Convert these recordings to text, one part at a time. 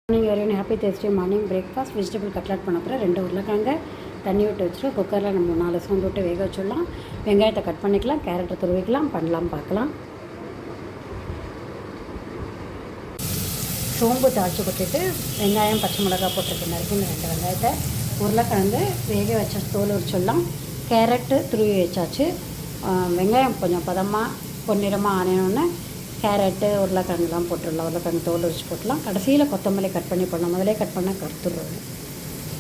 Morning very happy Thursday morning breakfast vegetable cutlet பண்ண அப்புறம் 2 உருளைக்கிழங்க தண்ணி விட்டு வச்சுட்டு குக்கரில் நம்ம 4 சவுண்ட் விட்டு வேக வச்சிடலாம். வெங்காயத்தை கட் பண்ணிக்கலாம், கேரட்டை துருவிக்கலாம், பண்ணலாம் பார்க்கலாம். சோம்பு தாளித்து கொட்டிட்டு வெங்காயம் பச்சை மிளகாய் போட்டிருக்கேன் நறுக்கி இந்த 2 வெங்காயத்தை உருளைக்கிழங்கு வேக வச்ச தோல் உரிச்சிடலாம். கேரட்டு துருவி வச்சாச்சு. வெங்காயம் கொஞ்சம் பதமாக பொன்னிறமாக ஆனோன்னு கேரட்டு உருளைக்கிழங்குலாம் போட்டுடலாம். உருளைக்கிழங்கு தோல் உரிச்சு போட்டுடலாம். கடைசியில் கொத்தமல்லி கட் பண்ணி போடலாம். முதலே கட் பண்ணால் கருத்துடுறது.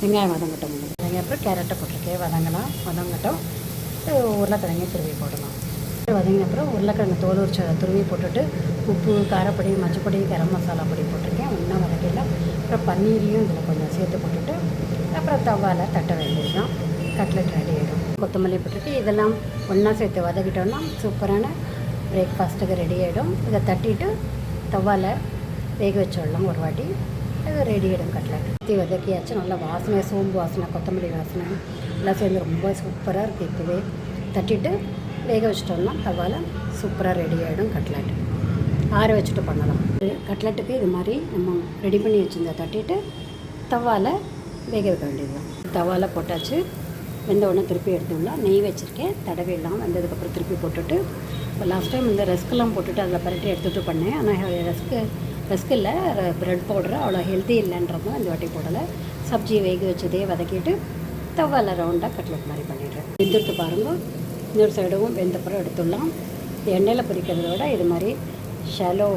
வெங்காயம் வதங்கட்டும். வெங்காயம் அப்புறம் கேரட்டை போட்டிருக்கேன், வதங்கட்டும். உருளைக்கிழங்கு துருவி போடலாம். வதங்கின அப்புறம் உருளைக்கிழங்கு தோல் உரிச்சு துருவி போட்டுட்டு உப்பு, காரப்பொடி, மஞ்சப்பொடி, கரம் மசாலா பொடி போட்டிருக்கேன். ஒன்றா வதக்கிடலாம். அப்புறம் பன்னீரையும் இதில் கொஞ்சம் சேர்த்து போட்டுட்டு அப்புறம் தவாவில் தட்ட வேண்டியது தான். கட்லெட் ரெடி ஆகிடும். கொத்தமல்லி போட்டுட்டு இதெல்லாம் ஒன்றா சேர்த்து வதக்கிட்டோன்னா சூப்பரான பிரேக்ஃபாஸ்ட்டுக்கு ரெடி ஆகிடும். இதை தட்டிட்டு தவாவில் வேக வச்சிடலாம் ஒரு வாட்டி. அது ரெடி ஆகிடும் கட்லெட். வதக்கியாச்சு. நல்லா வாசனை, சோம்பு வாசனை, கொத்தமல்லி வாசனை எல்லாம் சேர்ந்து ரொம்ப சூப்பராக இருக்குது. இப்போவே தட்டிட்டு வேக வச்சிட்டோம்னா தவாவில் சூப்பராக ரெடி ஆகிடும் கட்லெட். ஆற வச்சுட்டு பண்ணலாம். கட்லெட்டுக்கு இது மாதிரி நம்ம ரெடி பண்ணி வச்சுருந்தா தட்டிட்டு தவாவில் வேக வைக்க வேண்டியது தான். தவாவில் போட்டாச்சு. வெந்த உடனே திருப்பி எடுத்துடலாம். நெய் வச்சுருக்கேன், தடவிடலாம். வெந்ததுக்கப்புறம் திருப்பி போட்டுட்டு இப்போ லாஸ்ட் டைம் இந்த ரஸ்க்கெல்லாம் போட்டுட்டு அதில் பரட்டி எடுத்துகிட்டு பண்ணேன். ஆனால் ரஸ்க்கு இல்லை, ப்ரெட் பவுடரு அவ்வளோ ஹெல்த்தி இல்லைன்றதும் இந்த வாட்டி போடலை. சப்ஜியை வேக வச்சதே வதக்கிட்டு தவாவில் ரவுண்டாக கட்லெட் மாதிரி பண்ணிடுறேன். வெந்துட்டு பாருங்கள். இன்னொரு சைடும் வெந்தப்புறம் எடுத்துடலாம். எண்ணெயில் பொரிக்கிறத விட இது மாதிரி ஷாலோ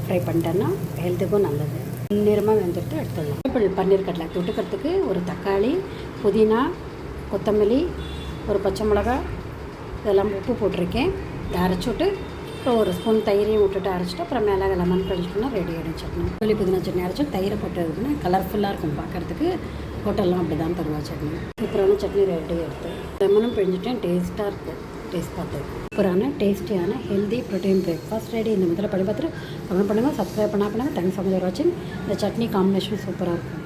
ஃப்ரை பண்ணிட்டேன்னா ஹெல்த்துக்கும் நல்லது. நேரமாக வெந்துட்டு எடுத்துடலாம். இப்போ பன்னீர் கட்லெட் தொட்டுக்கிறதுக்கு ஒரு தக்காளி, புதினா, கொத்தமல்லி, ஒரு பச்சை மிளகாய், இதெல்லாம் உப்பு போட்டிருக்கேன். இதை அரைச்சிட்டு அப்புறம் ஒரு ஸ்பூன் தயிரையும் விட்டுட்டு அரைச்சிட்டு அப்புறம் மேலே லெமன் பிழிஞ்சிட்டோம்னா ரெடி ஆகிடும் சட்னி. சொல்லி புதினா சட்னி அரைச்சி தயிரை போட்டதுன்னா கலர்ஃபுல்லாக இருக்கும் பார்க்குறதுக்கு. ஹோட்டல்லாம் அப்படி தான் தருவா சட்னி. சூப்பரான சட்னி ரெடி எடுத்து லெமனும் பிழிஞ்சிட்டேன். டேஸ்ட்டாக இருக்குது. டேஸ்ட் பார்த்து சூப்பரான டேஸ்டியான ஹெல்தி ப்ரோட்டீன் பிரேக்ஃபாஸ்ட் ரெடி. இந்த முதல்ல படி பார்த்துட்டு கமெண்ட் பண்ணுங்கள், சப்ஸ்கிரைப் பண்ணால் தேங்க்ஸ் ஃபார் வாட்சிங். இந்த சட்னி காம்பினேஷன் சூப்பராக இருக்கும்.